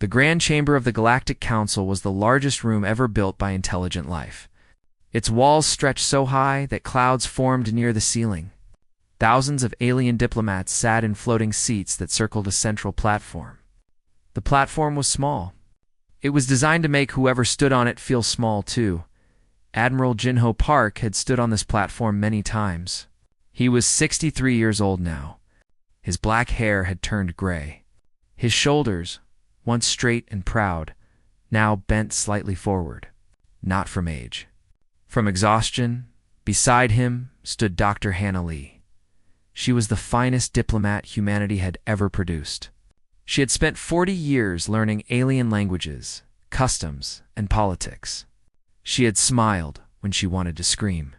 The Grand Chamber of the Galactic Council was the largest room ever built by intelligent life. Its walls stretched so high that clouds formed near the ceiling. Thousands of alien diplomats sat in floating seats that circled a central platform. The platform was small. It was designed to make whoever stood on it feel small too. Admiral Jinho Park had stood on this platform many times. He was 63 years old now. His black hair had turned gray. His shoulders, once straight and proud, now bent slightly forward. Not from age. From exhaustion, beside him stood Dr. Hannah Lee. She was the finest diplomat humanity had ever produced. She had spent 40 years learning alien languages, customs, and politics. She had smiled when she wanted to scream.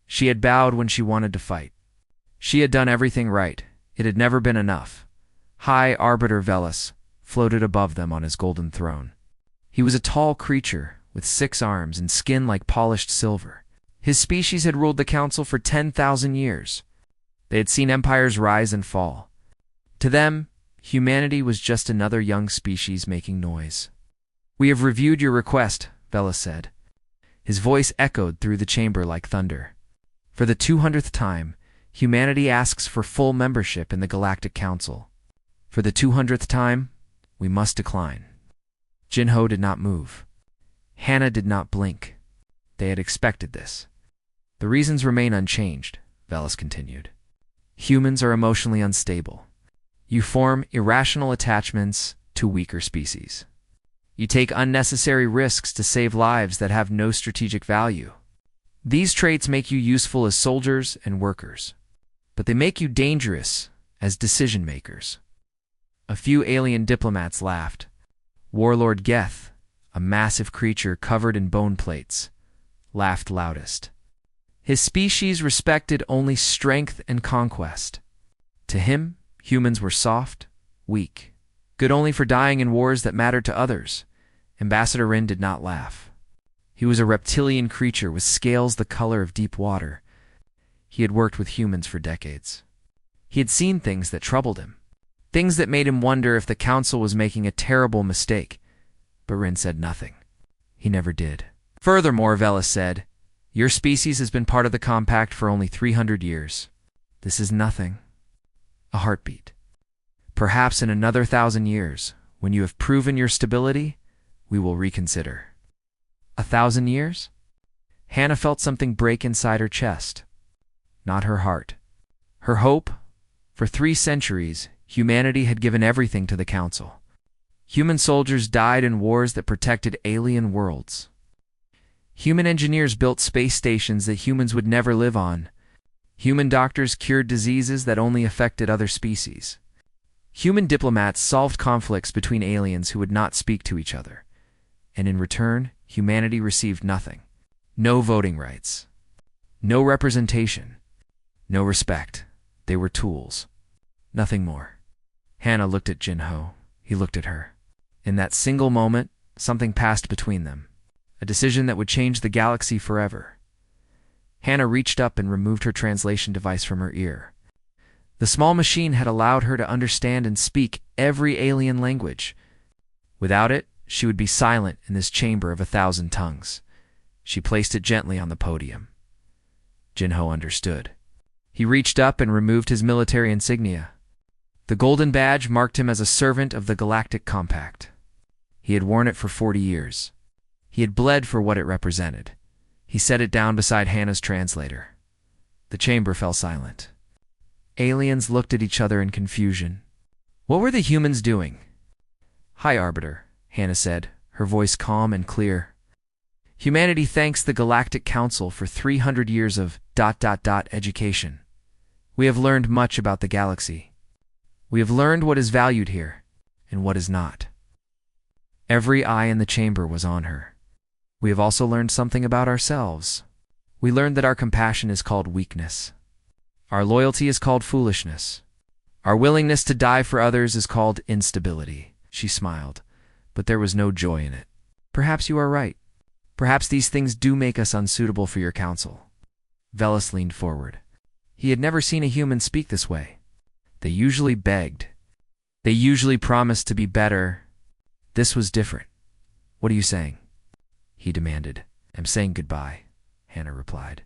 She had bowed when she wanted to fight. She had done everything right. It had never been enough. High Arbiter Velas floated above them on his golden throne. He was a tall creature with 6 arms and skin like polished silver. His species had ruled the council for 10,000 years. They had seen empires rise and fall. To them, humanity was just another young species making noise. "We have reviewed your request," Velas said. His voice echoed through the chamber like thunder. "For the 200th time, humanity asks for full membership in the Galactic Council. For the 200th time, we must decline." Jinho did not move. Hannah did not blink. They had expected this. "The reasons remain unchanged," Velas continued. "Humans are emotionally unstable. You form irrational attachments to weaker species. You take unnecessary risks to save lives that have no strategic value. These traits make you useful as soldiers and workers, but they make you dangerous as decision-makers." A few alien diplomats laughed. Warlord Geth, a massive creature covered in bone plates, laughed loudest. His species respected only strength and conquest. To him, humans were soft, weak, good only for dying in wars that mattered to others. Ambassador Rin did not laugh. He was a reptilian creature with scales the color of deep water. He had worked with humans for decades. He had seen things that troubled him, things that made him wonder if the council was making a terrible mistake. But Rin said nothing. He never did. "Furthermore," Velas said, "your species has been part of the compact for only 300 years. This is nothing. A heartbeat. Perhaps in another 1,000 years, when you have proven your stability, we will reconsider." 1,000 years? Hannah felt something break inside her chest. Not her heart. Her hope? For 3 centuries, humanity had given everything to the council. Human soldiers died in wars that protected alien worlds. Human engineers built space stations that humans would never live on. Human doctors cured diseases that only affected other species. Human diplomats solved conflicts between aliens who would not speak to each other. And in return, humanity received nothing. No voting rights. No representation. No respect. They were tools. Nothing more. Hannah looked at Jinho. He looked at her. In that single moment, something passed between them. A decision that would change the galaxy forever. Hannah reached up and removed her translation device from her ear. The small machine had allowed her to understand and speak every alien language. Without it, she would be silent in this chamber of 1,000 tongues. She placed it gently on the podium. Jinho understood. He reached up and removed his military insignia. The golden badge marked him as a servant of the Galactic Compact. He had worn it for 40 years. He had bled for what it represented. He set it down beside Hannah's translator. The chamber fell silent. Aliens looked at each other in confusion. What were the humans doing? "Hi, Arbiter," Hannah said, her voice calm and clear. "Humanity thanks the Galactic Council for 300 years of ... education. We have learned much about the galaxy. We have learned what is valued here, and what is not." Every eye in the chamber was on her. "We have also learned something about ourselves. We learned that our compassion is called weakness. Our loyalty is called foolishness. Our willingness to die for others is called instability." She smiled, but there was no joy in it. "Perhaps you are right. Perhaps these things do make us unsuitable for your council." Velas leaned forward. He had never seen a human speak this way. They usually begged. They usually promised to be better. This was different. What are you saying? He demanded. I'm saying goodbye, Hannah replied.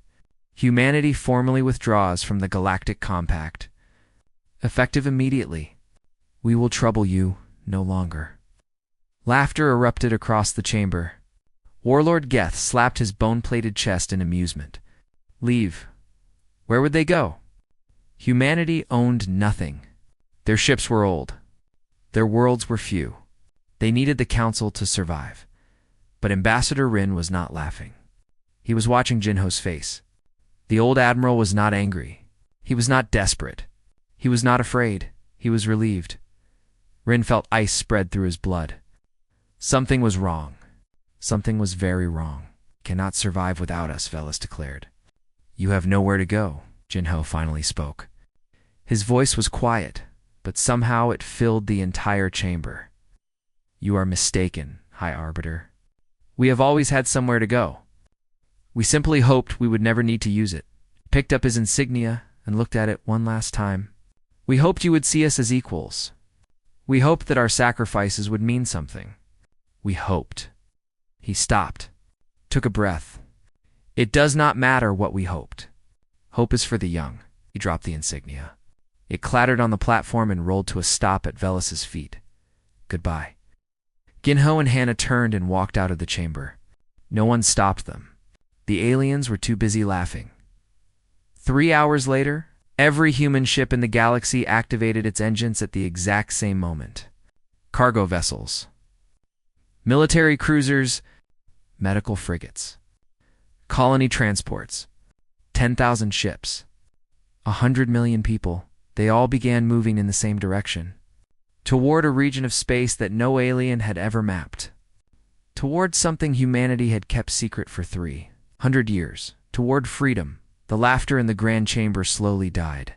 Humanity formally withdraws from the Galactic Compact. Effective immediately. We will trouble you no longer. Laughter erupted across the chamber. Warlord Geth slapped his bone-plated chest in amusement. Leave. Where would they go? Humanity owned nothing. Their ships were old. Their worlds were few. They needed the Council to survive. But Ambassador Rin was not laughing. He was watching Jinho's face. The old admiral was not angry. He was not desperate. He was not afraid. He was relieved. Rin felt ice spread through his blood. Something was wrong. Something was very wrong. Cannot survive without us, Velas declared. You have nowhere to go, Jinho finally spoke. His voice was quiet, but somehow it filled the entire chamber. You are mistaken, High Arbiter. We have always had somewhere to go. We simply hoped we would never need to use it. Picked up his insignia and looked at it one last time. We hoped you would see us as equals. We hoped that our sacrifices would mean something. We hoped. He stopped, took a breath. It does not matter what we hoped. Hope is for the young. He dropped the insignia. It clattered on the platform and rolled to a stop at Velas's feet. Goodbye. Jinho and Hannah turned and walked out of the chamber. No one stopped them. The aliens were too busy laughing. 3 hours later, every human ship in the galaxy activated its engines at the exact same moment. Cargo vessels, military cruisers, medical frigates, colony transports, 10,000 ships, 100 million people, they all began moving in the same direction. Toward a region of space that no alien had ever mapped. Toward something humanity had kept secret for 300 years. Toward freedom. The laughter in the Grand Chamber slowly died.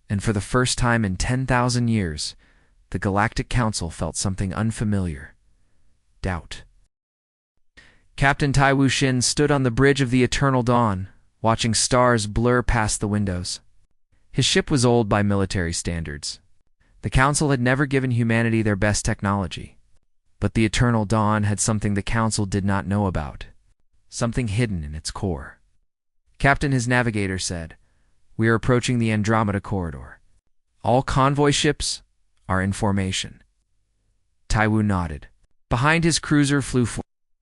And for the first time in 10,000 years, the Galactic Council felt something unfamiliar. Doubt. Captain Taiwu Shin stood on the bridge of the Eternal Dawn, watching stars blur past the windows. His ship was old by military standards. The Council had never given humanity their best technology. But the Eternal Dawn had something the Council did not know about. Something hidden in its core. Captain, his navigator said, we are approaching the Andromeda Corridor. All convoy ships are in formation. Taiwu nodded. Behind his cruiser flew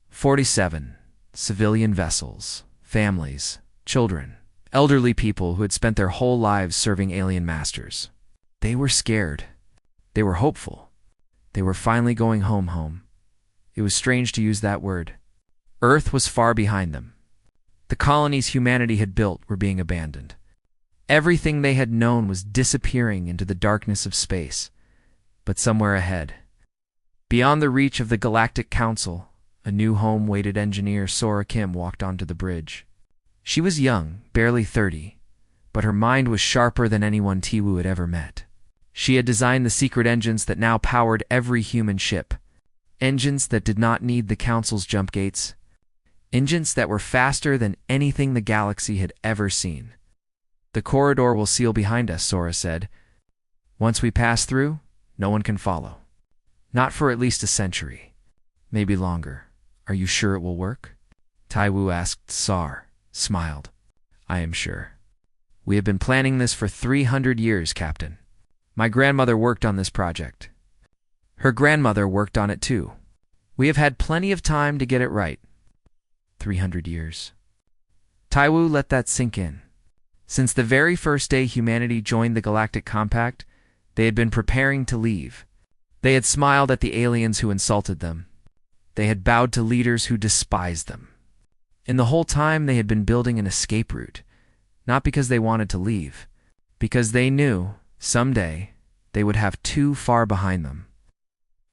47 civilian vessels, families, children, elderly people who had spent their whole lives serving alien masters. They were scared. They were hopeful. They were finally going home. It was strange to use that word. Earth was far behind them. The colonies humanity had built were being abandoned. Everything they had known was disappearing into the darkness of space. But somewhere ahead, beyond the reach of the Galactic Council, a new home waited. Engineer Sora Kim walked onto the bridge. She was young, barely 30, but her mind was sharper than anyone Taiwu had ever met. She had designed the secret engines that now powered every human ship. Engines that did not need the Council's jump gates. Engines that were faster than anything the galaxy had ever seen. The corridor will seal behind us, Sora said. Once we pass through, no one can follow. Not for at least a century. Maybe longer. Are you sure it will work? Taiwu asked. Sar smiled. I am sure. We have been planning this for 300 years, Captain. My grandmother worked on this project. Her grandmother worked on it too. We have had plenty of time to get it right. 300 years. Taiwu let that sink in. Since the very first day humanity joined the Galactic Compact, they had been preparing to leave. They had smiled at the aliens who insulted them. They had bowed to leaders who despised them. And the whole time they had been building an escape route, not because they wanted to leave, because they knew, someday, they would have too far behind them.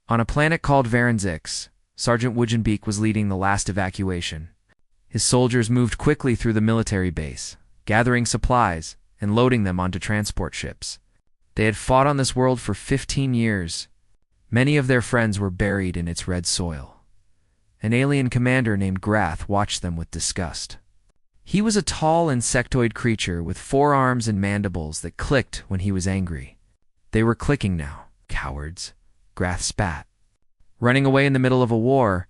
On a planet called Varanzix, Sergeant Woojenbeek was leading the last evacuation. His soldiers moved quickly through the military base, gathering supplies and loading them onto transport ships. They had fought on this world for 15 years. Many of their friends were buried in its red soil. An alien commander named Grath watched them with disgust. He was a tall insectoid creature with 4 arms and mandibles that clicked when he was angry. They were clicking now. Cowards. Grath spat. Running away in the middle of a war,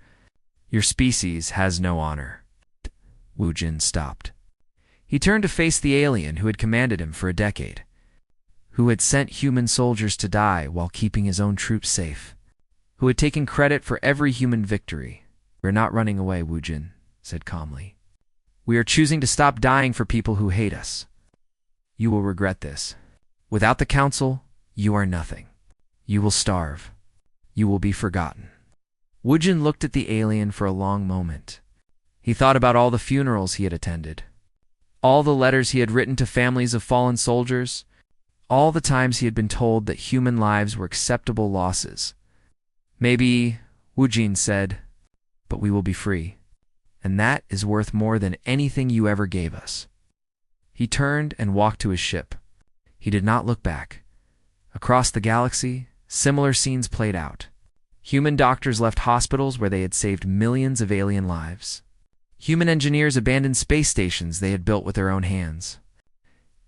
your species has no honor. Wu Jin stopped. He turned to face the alien who had commanded him for a decade, who had sent human soldiers to die while keeping his own troops safe, who had taken credit for every human victory. "We're not running away," Wu Jin said calmly. "We are choosing to stop dying for people who hate us. You will regret this. Without the council, you are nothing. You will starve. You will be forgotten." Wu Jin looked at the alien for a long moment. He thought about all the funerals he had attended, all the letters he had written to families of fallen soldiers, all the times he had been told that human lives were acceptable losses. "Maybe," Wu Jin said, "but we will be free, and that is worth more than anything you ever gave us." He turned and walked to his ship. He did not look back. Across the galaxy, similar scenes played out. Human doctors left hospitals where they had saved millions of alien lives. Human engineers abandoned space stations they had built with their own hands.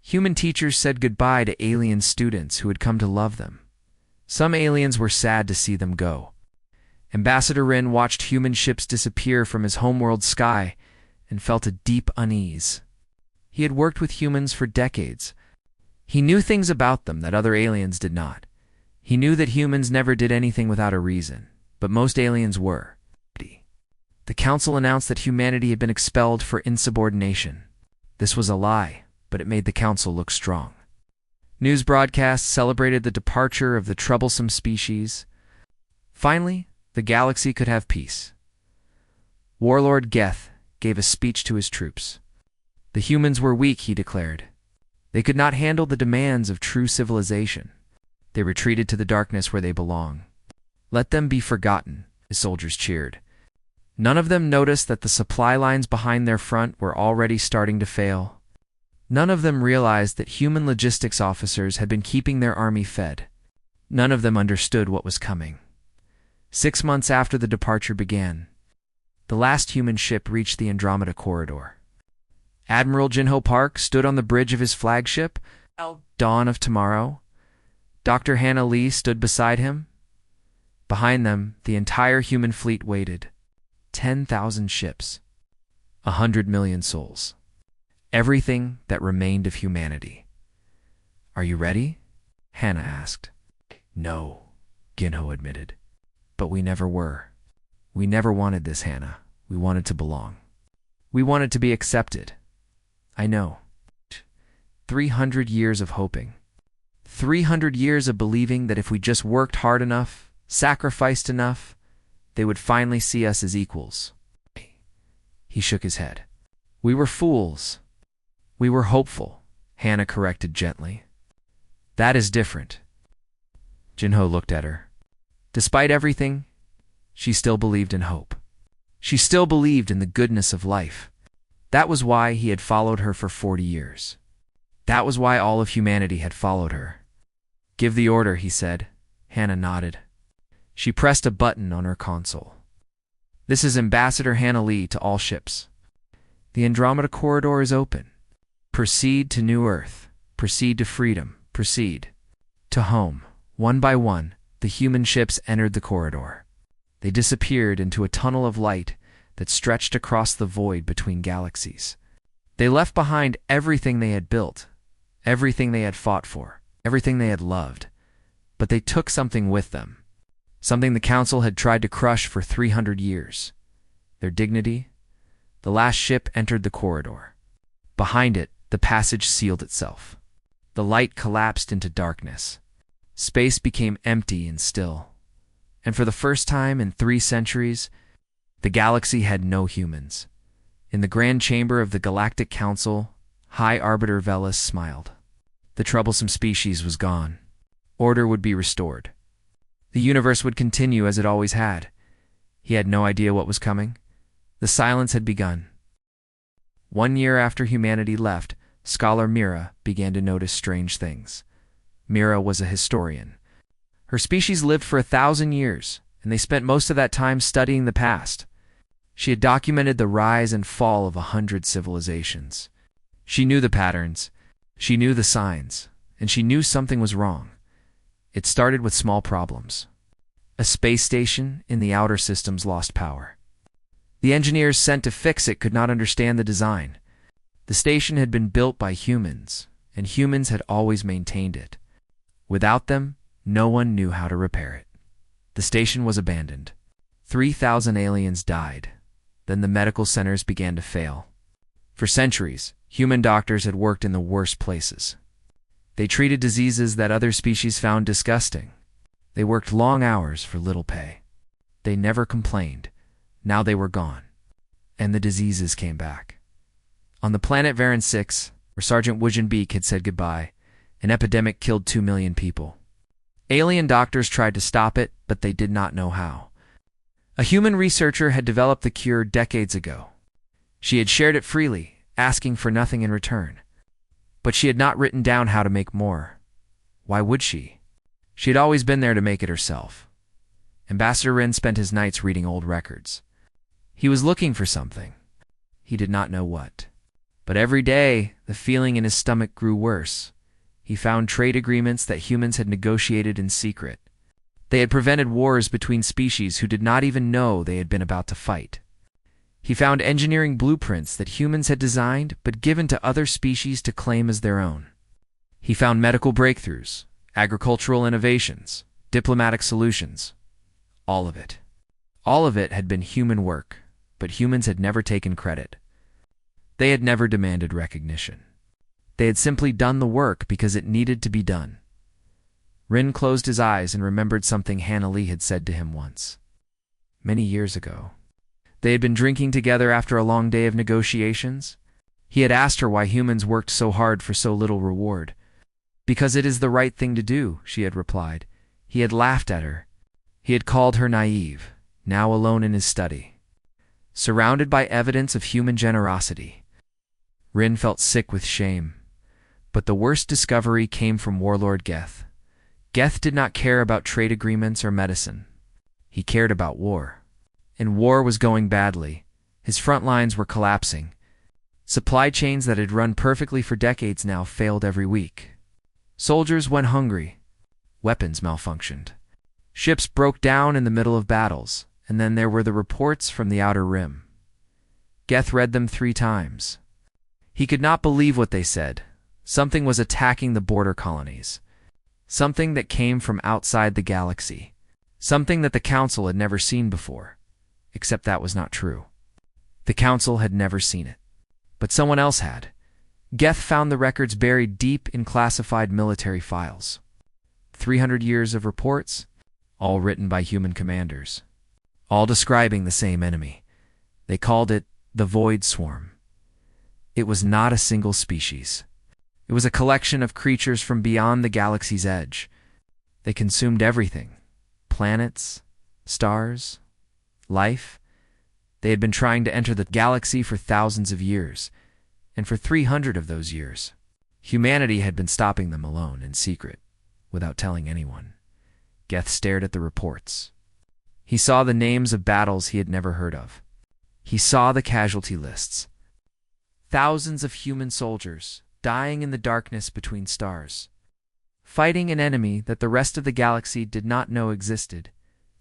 Human teachers said goodbye to alien students who had come to love them. Some aliens were sad to see them go. Ambassador Rin watched human ships disappear from his homeworld sky and felt a deep unease. He had worked with humans for decades. He knew things about them that other aliens did not. He knew that humans never did anything without a reason, but most aliens were. The council announced that humanity had been expelled for insubordination. This was a lie, but it made the council look strong. News broadcasts celebrated the departure of the troublesome species. Finally, the galaxy could have peace. Warlord Geth gave a speech to his troops. The humans were weak, he declared. They could not handle the demands of true civilization. They retreated to the darkness where they belong. "Let them be forgotten," his soldiers cheered. None of them noticed that the supply lines behind their front were already starting to fail. None of them realized that human logistics officers had been keeping their army fed. None of them understood what was coming. 6 months after the departure began, the last human ship reached the Andromeda Corridor. Admiral Jinho Park stood on the bridge of his flagship, Dawn of Tomorrow. Dr. Hannah Lee stood beside him. Behind them, the entire human fleet waited. 10,000 ships. 100 million souls. Everything that remained of humanity. "Are you ready?" Hannah asked. "No," Ginho admitted. "But we never were. We never wanted this, Hannah. We wanted to belong. We wanted to be accepted. I know. 300 years of hoping. 300 years of believing that if we just worked hard enough, sacrificed enough, they would finally see us as equals." He shook his head. "We were fools. We were hopeful," Hannah corrected gently. "That is different." Jinho looked at her. Despite everything, she still believed in hope. She still believed in the goodness of life. That was why he had followed her for 40 years. That was why all of humanity had followed her. "Give the order," he said. Hannah nodded. She pressed a button on her console. "This is Ambassador Hannah Lee to all ships. The Andromeda Corridor is open. Proceed to New Earth. Proceed to freedom. Proceed to home." One by one, the human ships entered the corridor. They disappeared into a tunnel of light that stretched across the void between galaxies. They left behind everything they had built, everything they had fought for, everything they had loved. But they took something with them. Something the council had tried to crush for 300 years. Their dignity. The last ship entered the corridor. Behind it, the passage sealed itself. The light collapsed into darkness. Space became empty and still. And for the first time in 3 centuries, the galaxy had no humans. In the grand chamber of the Galactic Council, High Arbiter Velis smiled. The troublesome species was gone. Order would be restored. The universe would continue as it always had. He had no idea what was coming. The silence had begun. 1 year after humanity left, scholar Mira began to notice strange things. Mira was a historian. Her species lived for 1,000 years, and they spent most of that time studying the past. She had documented the rise and fall of 100 civilizations. She knew the patterns, she knew the signs, and she knew something was wrong. It started with small problems. A space station in the outer systems lost power. The engineers sent to fix it could not understand the design. The station had been built by humans, and humans had always maintained it. Without them, no one knew how to repair it. The station was abandoned. 3,000 aliens died. Then the medical centers began to fail. For centuries, human doctors had worked in the worst places. They treated diseases that other species found disgusting. They worked long hours for little pay. They never complained. Now they were gone. And the diseases came back. On the planet Varan 6, where Sergeant Woodgenbeak had said goodbye, an epidemic killed 2 million people. Alien doctors tried to stop it, but they did not know how. A human researcher had developed the cure decades ago. She had shared it freely, asking for nothing in return. But she had not written down how to make more. Why would she? She had always been there to make it herself. Ambassador Rin spent his nights reading old records. He was looking for something. He did not know what. But every day, the feeling in his stomach grew worse. He found trade agreements that humans had negotiated in secret. They had prevented wars between species who did not even know they had been about to fight. He found engineering blueprints that humans had designed but given to other species to claim as their own. He found medical breakthroughs, agricultural innovations, diplomatic solutions. All of it. All of it had been human work, but humans had never taken credit. They had never demanded recognition. They had simply done the work because it needed to be done. Rin closed his eyes and remembered something Hannah Lee had said to him once. Many years ago. They had been drinking together after a long day of negotiations. He had asked her why humans worked so hard for so little reward. Because it is the right thing to do, she had replied. He had laughed at her. He had called her naive, now alone in his study. Surrounded by evidence of human generosity. Rin felt sick with shame. But the worst discovery came from Warlord Geth. Geth did not care about trade agreements or medicine. He cared about war. And war was going badly. His front lines were collapsing. Supply chains that had run perfectly for decades now failed every week. Soldiers went hungry. Weapons malfunctioned. Ships broke down in the middle of battles, and then there were the reports from the Outer Rim. Geth read them 3 times. He could not believe what they said. Something was attacking the border colonies. Something that came from outside the galaxy. Something that the Council had never seen before. Except that was not true. The Council had never seen it. But someone else had. Geth found the records buried deep in classified military files. 300 years of reports, all written by human commanders. All describing the same enemy. They called it the Void Swarm. It was not a single species. It was a collection of creatures from beyond the galaxy's edge. They consumed everything. Planets, stars, life. They had been trying to enter the galaxy for thousands of years, and for 300 of those years, humanity had been stopping them alone in secret, without telling anyone. Geth stared at the reports. He saw the names of battles he had never heard of. He saw the casualty lists. Thousands of human soldiers dying in the darkness between stars, fighting an enemy that the rest of the galaxy did not know existed.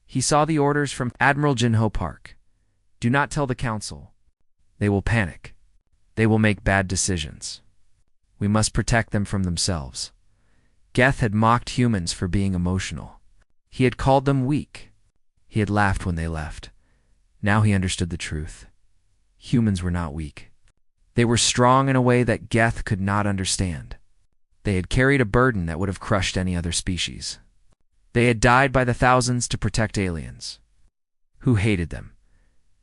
He saw the orders from Admiral Jinho Park. Do not tell the Council. They will panic. They will make bad decisions. We must protect them from themselves. Geth had mocked humans for being emotional. He had called them weak. He had laughed when they left. Now he understood the truth. Humans were not weak. They were strong in a way that Geth could not understand. They had carried a burden that would have crushed any other species. They had died by the thousands to protect aliens, who hated them,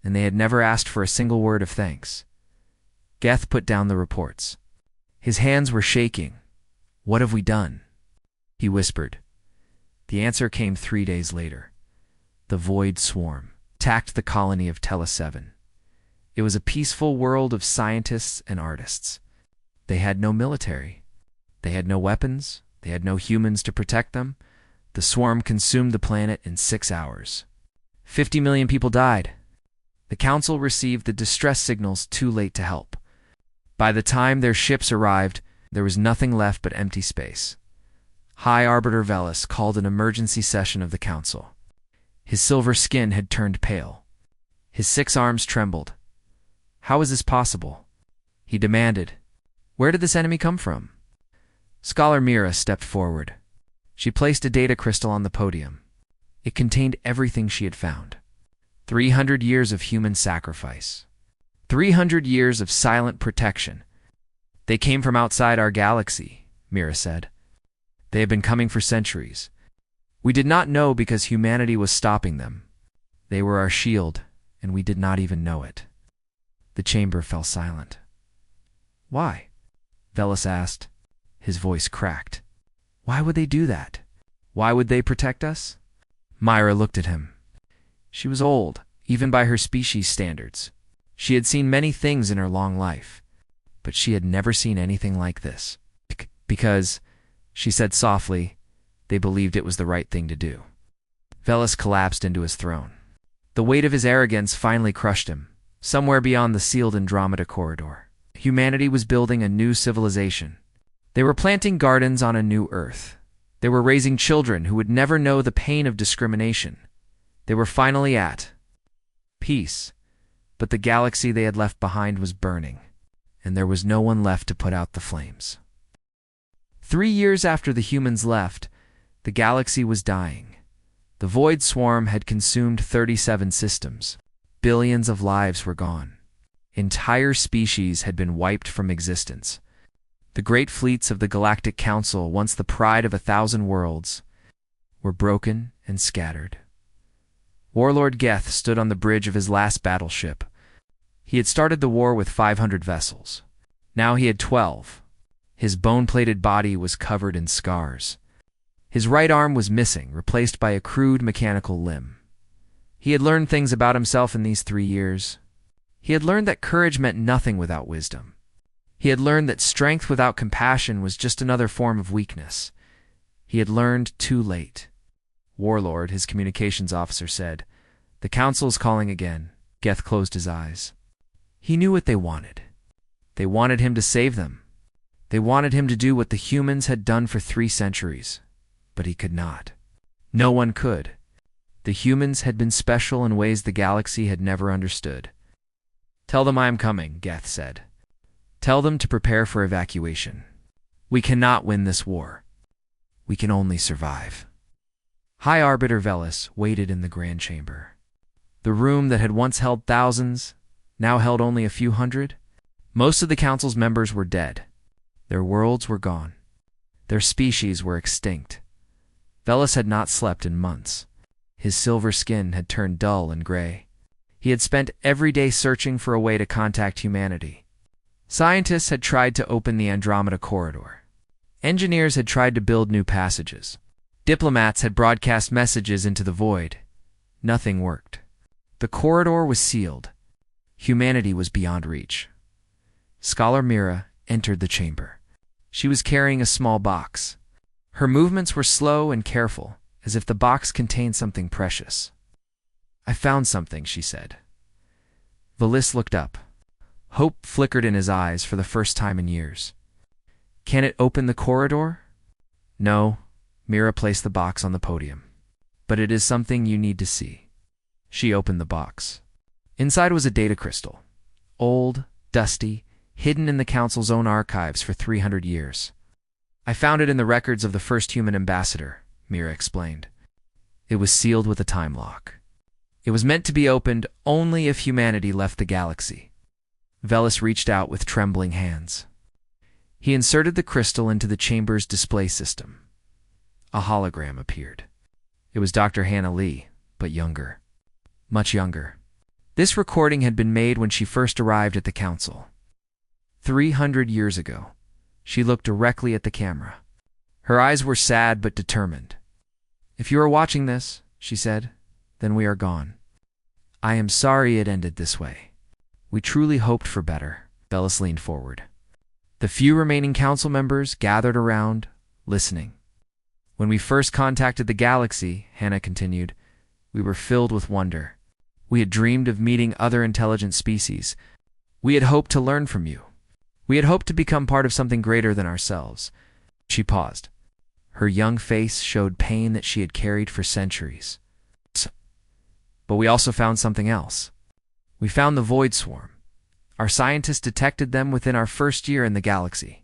and they had never asked for a single word of thanks. Geth put down the reports. His hands were shaking. What have we done? He whispered. The answer came 3 days later. The Void Swarm attacked the colony of Tela 7. It was a peaceful world of scientists and artists. They had no military. They had no weapons. They had no humans to protect them. The swarm consumed the planet in 6 hours. 50 million people died. The Council received the distress signals too late to help. By the time their ships arrived, there was nothing left but empty space. High Arbiter Velis called an emergency session of the Council. His silver skin had turned pale. His 6 arms trembled. How is this possible? He demanded. Where did this enemy come from? Scholar Mira stepped forward. She placed a data crystal on the podium. It contained everything she had found. 300 years of human sacrifice. 300 years of silent protection. They came from outside our galaxy, Mira said. They have been coming for centuries. We did not know because humanity was stopping them. They were our shield, and we did not even know it. The chamber fell silent. Why? Velis asked. His voice cracked. Why would they do that? Why would they protect us? Myra looked at him. She was old, even by her species standards. She had seen many things in her long life, but she had never seen anything like this. Because, she said softly, they believed it was the right thing to do. Velis collapsed into his throne. The weight of his arrogance finally crushed him, somewhere beyond the sealed Andromeda corridor. Humanity was building a new civilization. They were planting gardens on a new Earth. They were raising children who would never know the pain of discrimination. They were finally at peace, but the galaxy they had left behind was burning, and there was no one left to put out the flames. 3 years after the humans left, the galaxy was dying. The Void Swarm had consumed 37 systems. Billions of lives were gone. Entire species had been wiped from existence. The great fleets of the Galactic Council, once the pride of 1,000 worlds, were broken and scattered. Warlord Geth stood on the bridge of his last battleship. He had started the war with 500 vessels. Now he had 12. His bone-plated body was covered in scars. His right arm was missing, replaced by a crude mechanical limb. He had learned things about himself in these 3 years. He had learned that courage meant nothing without wisdom. He had learned that strength without compassion was just another form of weakness. He had learned too late. Warlord, his communications officer, said, "The Council is calling again." Geth closed his eyes. He knew what they wanted. They wanted him to save them. They wanted him to do what the humans had done for 3 centuries. But he could not. No one could. The humans had been special in ways the galaxy had never understood. "Tell them I am coming," Geth said. "Tell them to prepare for evacuation. We cannot win this war. We can only survive." High Arbiter Velis waited in the Grand Chamber. The room that had once held thousands now held only a few hundred. Most of the Council's members were dead. Their worlds were gone. Their species were extinct. Velis had not slept in months. His silver skin had turned dull and gray. He had spent every day searching for a way to contact humanity. Scientists had tried to open the Andromeda corridor. Engineers had tried to build new passages. Diplomats had broadcast messages into the void. Nothing worked. The corridor was sealed. Humanity was beyond reach. Scholar Mira entered the chamber. She was carrying a small box. Her movements were slow and careful, as if the box contained something precious. "I found something," she said. Velis looked up. Hope flickered in his eyes for the first time in years. "Can it open the corridor?" "No." Mira placed the box on the podium. "But it is something you need to see." She opened the box. Inside was a data crystal. Old, dusty, hidden in the Council's own archives for 300 years. "I found it in the records of the first human ambassador," Mira explained. It was sealed with a time lock. It was meant to be opened only if humanity left the galaxy. Velis reached out with trembling hands. He inserted the crystal into the chamber's display system. A hologram appeared. It was Dr. Hannah Lee, but younger. Much younger. This recording had been made when she first arrived at the Council. 300 years ago. She looked directly at the camera. Her eyes were sad but determined. "If you are watching this," she said, "then we are gone. I am sorry it ended this way. We truly hoped for better." Velis leaned forward. The few remaining Council members gathered around, listening. "When we first contacted the galaxy," Hannah continued, "we were filled with wonder. We had dreamed of meeting other intelligent species. We had hoped to learn from you. We had hoped to become part of something greater than ourselves." She paused. Her young face showed pain that she had carried for centuries. But we also found something else. We found the Void Swarm. Our scientists detected them within our first year in the galaxy.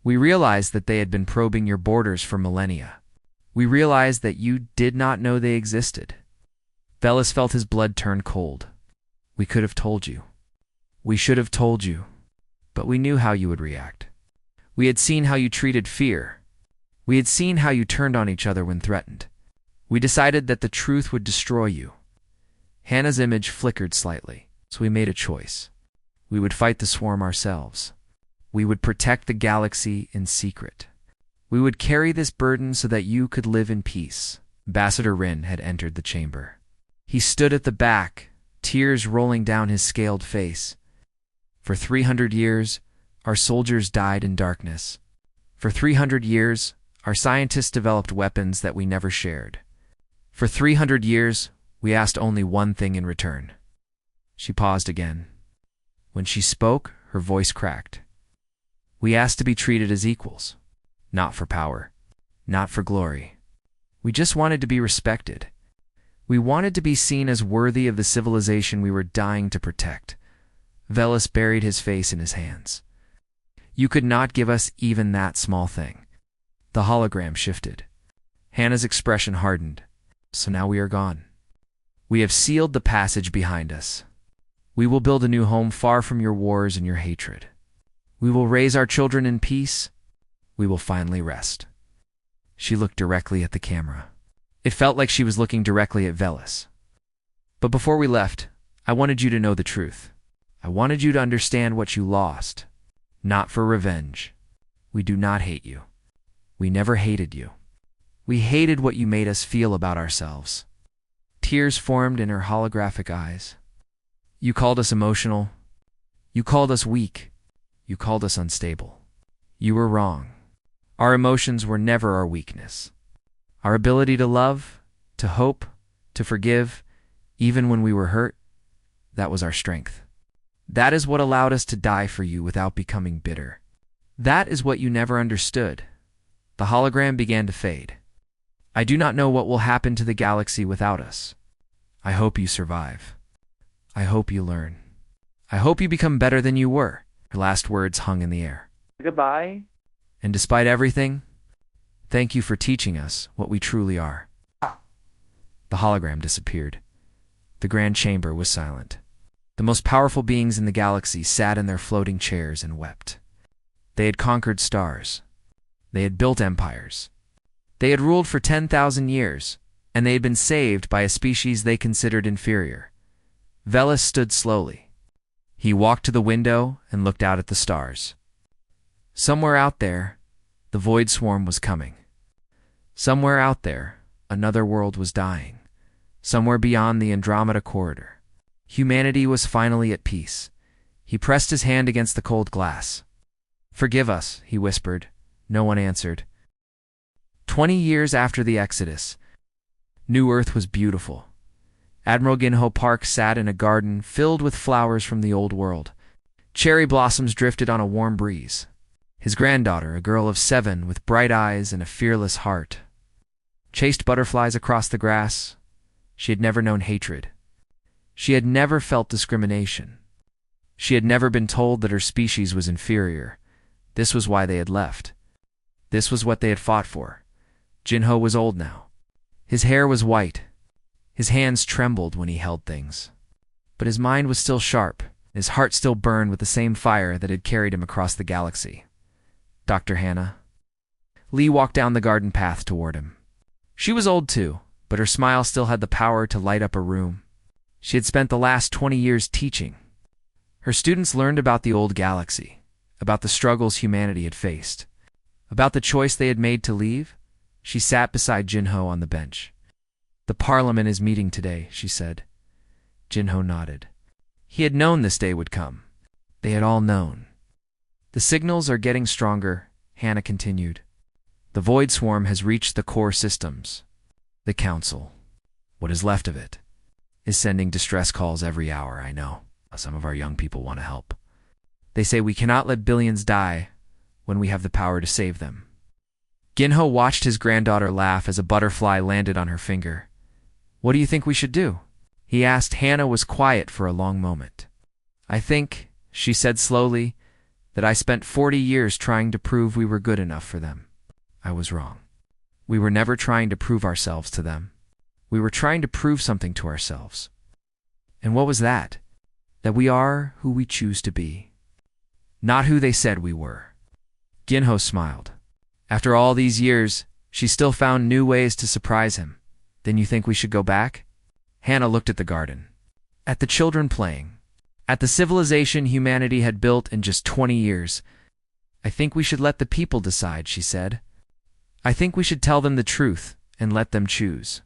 We realized that they had been probing your borders for millennia. We realized that you did not know they existed. Velis felt his blood turn cold. We could have told you. We should have told you. But we knew how you would react. We had seen how you treated fear. We had seen how you turned on each other when threatened. We decided that the truth would destroy you. Hannah's image flickered slightly, so we made a choice. We would fight the swarm ourselves. We would protect the galaxy in secret. We would carry this burden so that you could live in peace. Ambassador Rin had entered the chamber. He stood at the back, tears rolling down his scaled face. For 300 years, our soldiers died in darkness. For 300 years, our scientists developed weapons that we never shared. For 300 years, we asked only one thing in return. She paused again. When she spoke, her voice cracked. We asked to be treated as equals. Not for power. Not for glory. We just wanted to be respected. We wanted to be seen as worthy of the civilization we were dying to protect. Velis buried his face in his hands. You could not give us even that small thing. The hologram shifted. Hannah's expression hardened. So now we are gone. We have sealed the passage behind us. We will build a new home far from your wars and your hatred. We will raise our children in peace. We will finally rest. She looked directly at the camera. It felt like she was looking directly at Velis. But before we left, I wanted you to know the truth. I wanted you to understand what you lost. Not for revenge. We do not hate you. We never hated you. We hated what you made us feel about ourselves. Tears formed in her holographic eyes. You called us emotional. You called us weak. You called us unstable. You were wrong. Our emotions were never our weakness. Our ability to love, to hope, to forgive, even when we were hurt, that was our strength. That is what allowed us to die for you without becoming bitter. That is what you never understood. The hologram began to fade. I do not know what will happen to the galaxy without us. I hope you survive. I hope you learn. I hope you become better than you were. Her last words hung in the air. Goodbye. And despite everything, thank you for teaching us what we truly are. The hologram disappeared. The grand chamber was silent. The most powerful beings in the galaxy sat in their floating chairs and wept. They had conquered stars. They had built empires. They had ruled for 10,000 years, and they had been saved by a species they considered inferior. Velis stood slowly. He walked to the window and looked out at the stars. Somewhere out there, the Void Swarm was coming. Somewhere out there, another world was dying. Somewhere beyond the Andromeda Corridor, humanity was finally at peace. He pressed his hand against the cold glass. "Forgive us," he whispered. No one answered. 20 years after the Exodus, New Earth was beautiful. Admiral Ginho Park sat in a garden filled with flowers from the old world. Cherry blossoms drifted on a warm breeze. His granddaughter, a girl of 7 with bright eyes and a fearless heart, chased butterflies across the grass. She had never known hatred. She had never felt discrimination. She had never been told that her species was inferior. This was why they had left. This was what they had fought for. Jinho was old now. His hair was white. His hands trembled when he held things. But his mind was still sharp. His heart still burned with the same fire that had carried him across the galaxy. Dr. Hannah. Lee walked down the garden path toward him. She was old too, but her smile still had the power to light up a room. She had spent the last 20 years teaching. Her students learned about the old galaxy, about the struggles humanity had faced, about the choice they had made to leave. She sat beside Jinho on the bench. "The Parliament is meeting today," she said. Jinho nodded. He had known this day would come. They had all known. "The signals are getting stronger," Hannah continued. "The Void Swarm has reached the core systems. The Council, what is left of it, is sending distress calls every hour, I know. Some of our young people want to help. They say we cannot let billions die when we have the power to save them." Ginho watched his granddaughter laugh as a butterfly landed on her finger. "What do you think we should do?" he asked. Hannah was quiet for a long moment. "I think," she said slowly, "that I spent 40 years trying to prove we were good enough for them. I was wrong. We were never trying to prove ourselves to them. We were trying to prove something to ourselves. And what was that? That we are who we choose to be, not who they said we were." Ginho smiled. After all these years, she still found new ways to surprise him. "Then you think we should go back?" Hannah looked at the garden, at the children playing, at the civilization humanity had built in just 20 years. "I think we should let the people decide," she said. "I think we should tell them the truth and let them choose."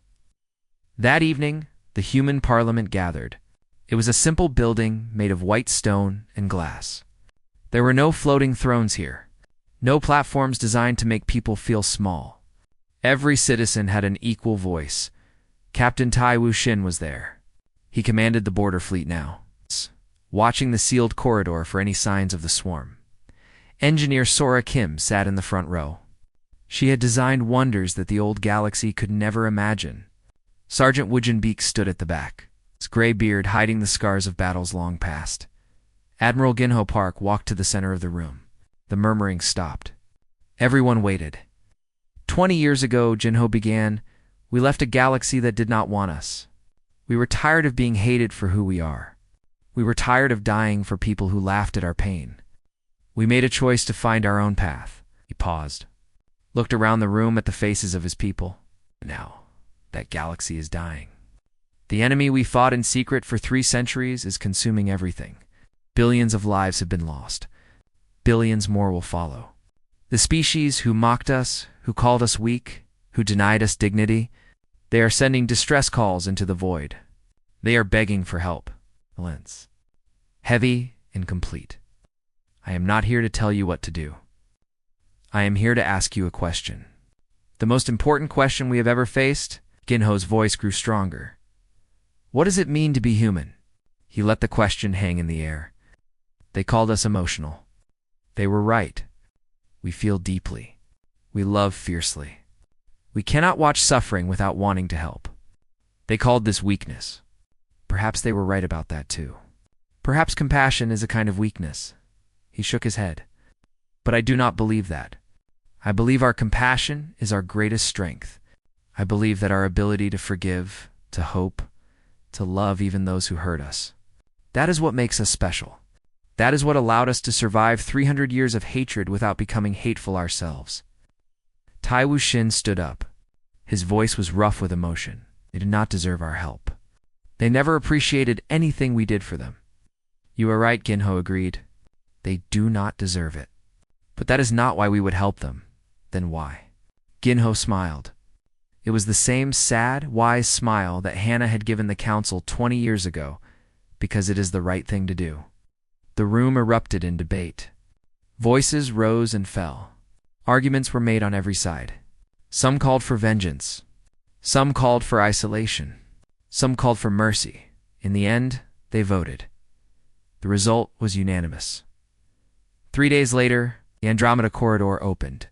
That evening, the human parliament gathered. It was a simple building made of white stone and glass. There were no floating thrones here, no platforms designed to make people feel small. Every citizen had an equal voice. Captain Tai Wuxin was there. He commanded the border fleet now, watching the sealed corridor for any signs of the swarm. Engineer Sora Kim sat in the front row. She had designed wonders that the old galaxy could never imagine. Sergeant Woojenbeek stood at the back, his gray beard hiding the scars of battles long past. Admiral Ginho Park walked to the center of the room. The murmuring stopped. Everyone waited. 20 years ago, Ginho began, we left a galaxy that did not want us. We were tired of being hated for who we are. We were tired of dying for people who laughed at our pain. We made a choice to find our own path. He paused, looked around the room at the faces of his people. Now, that galaxy is dying. The enemy we fought in secret for 3 centuries is consuming everything. Billions of lives have been lost. Billions more will follow. The species who mocked us, who called us weak, who denied us dignity, they are sending distress calls into the void. They are begging for help. Silence. Heavy and complete. I am not here to tell you what to do. I am here to ask you a question. The most important question we have ever faced. Ginho's voice grew stronger. What does it mean to be human? He let the question hang in the air. They called us emotional. They were right. We feel deeply. We love fiercely. We cannot watch suffering without wanting to help. They called this weakness. Perhaps they were right about that too. Perhaps compassion is a kind of weakness. He shook his head. But I do not believe that. I believe our compassion is our greatest strength. I believe that our ability to forgive, to hope, to love even those who hurt us, that is what makes us special. That is what allowed us to survive 300 years of hatred without becoming hateful ourselves. Tai Wuxin stood up. His voice was rough with emotion. They did not deserve our help. They never appreciated anything we did for them. You are right, Ginho agreed. They do not deserve it. But that is not why we would help them. Then why? Ginho smiled. It was the same sad, wise smile that Hannah had given the council 20 years ago, because it is the right thing to do. The room erupted in debate. Voices rose and fell. Arguments were made on every side. Some called for vengeance. Some called for isolation. Some called for mercy. In the end, they voted. The result was unanimous. 3 days later, the Andromeda corridor opened.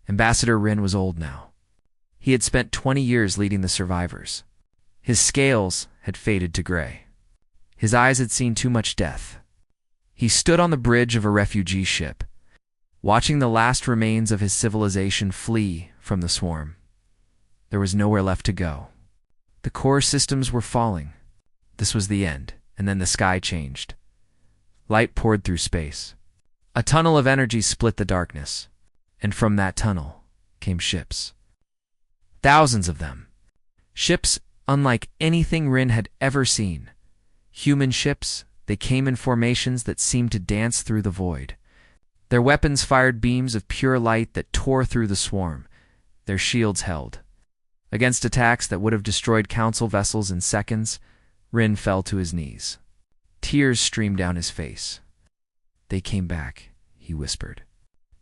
Ambassador Rin was old now. He had spent 20 years leading the survivors. His scales had faded to gray. His eyes had seen too much death. He stood on the bridge of a refugee ship, watching the last remains of his civilization flee from the swarm. There was nowhere left to go. The core systems were falling. This was the end, and then the sky changed. Light poured through space. A tunnel of energy split the darkness, and from that tunnel came ships. Thousands of them. Ships unlike anything Rin had ever seen. Human ships, they came in formations that seemed to dance through the void. Their weapons fired beams of pure light that tore through the swarm. Their shields held. Against attacks that would have destroyed council vessels in seconds, Rin fell to his knees. Tears streamed down his face. They came back, he whispered.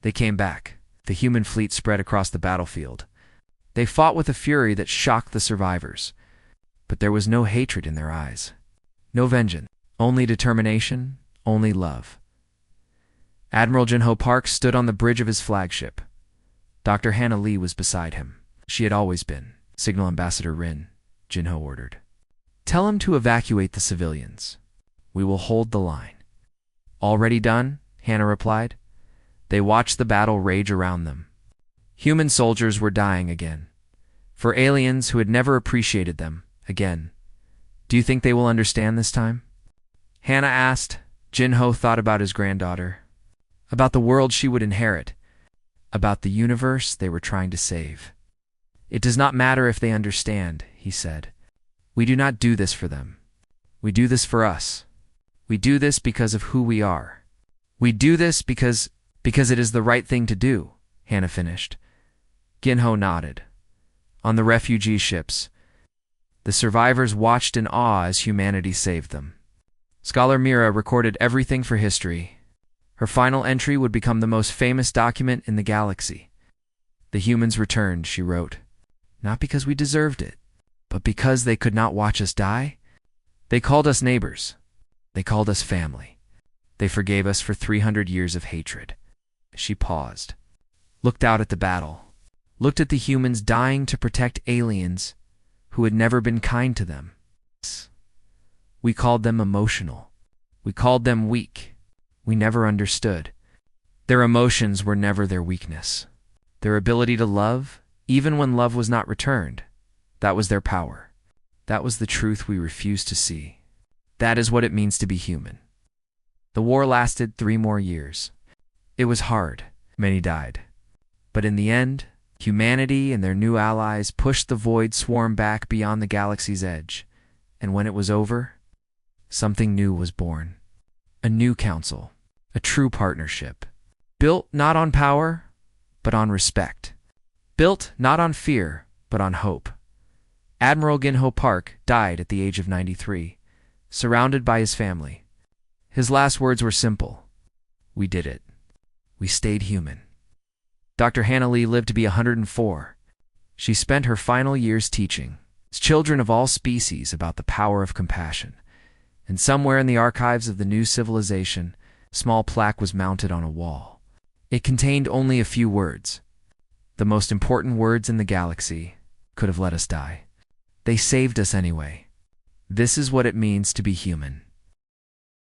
They came back. The human fleet spread across the battlefield. They fought with a fury that shocked the survivors. But there was no hatred in their eyes. No vengeance. Only determination. Only love. Admiral Ginho Park stood on the bridge of his flagship. Dr. Hannah Lee was beside him. She had always been. Signal Ambassador Rin, Ginho ordered. Tell him to evacuate the civilians. We will hold the line." "Already done?" Hannah replied. They watched the battle rage around them. Human soldiers were dying again. For aliens who had never appreciated them, again. "Do you think they will understand this time?" Hannah asked. Jinho thought about his granddaughter, about the world she would inherit, about the universe they were trying to save. "It does not matter if they understand," he said. "We do not do this for them. We do this for us. We do this because of who we are. We do this because it is the right thing to do," Hannah finished. Ginho nodded. On the refugee ships, the survivors watched in awe as humanity saved them. Scholar Mira recorded everything for history. Her final entry would become the most famous document in the galaxy. "The humans returned," she wrote, "not because we deserved it, but because they could not watch us die. They called us neighbors. They called us family. They forgave us for 300 years of hatred." She paused, looked out at the battle, looked at the humans dying to protect aliens who had never been kind to them. We called them emotional. We called them weak. We never understood. Their emotions were never their weakness. Their ability to love, even when love was not returned, that was their power. That was the truth we refused to see. That is what it means to be human. The war lasted 3 more years. It was hard. Many died. But in the end, humanity and their new allies pushed the void swarm back beyond the galaxy's edge. And when it was over, something new was born. A new council. A true partnership. Built not on power, but on respect. Built not on fear, but on hope. Admiral Ginho Park died at the age of 93, surrounded by his family. His last words were simple. We did it. We stayed human. Dr. Hannah Lee lived to be 104. She spent her final years teaching children of all species about the power of compassion. And somewhere in the archives of the new civilization, a small plaque was mounted on a wall. It contained only a few words. The most important words in the galaxy could have let us die. They saved us anyway. This is what it means to be human.